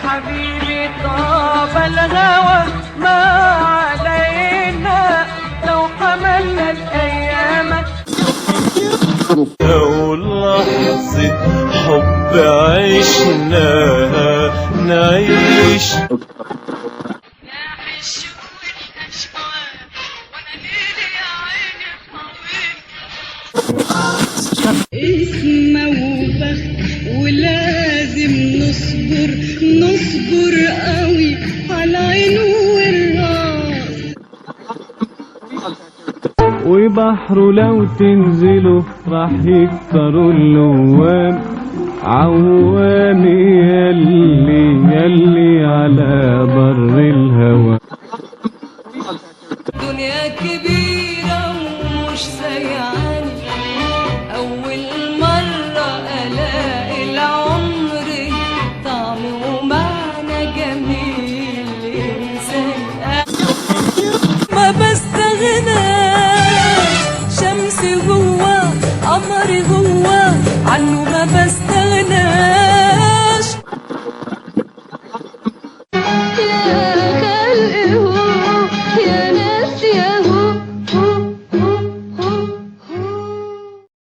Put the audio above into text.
حبيبي طاب الهوى ما علينا لو حملنا الأيام. لو لحظة حب عشناها نعيش اسمه وبخت ولازم نصبر قوي على عينه والراس. وبحره لو تنزلوا راح يكسروا اللوام عوامي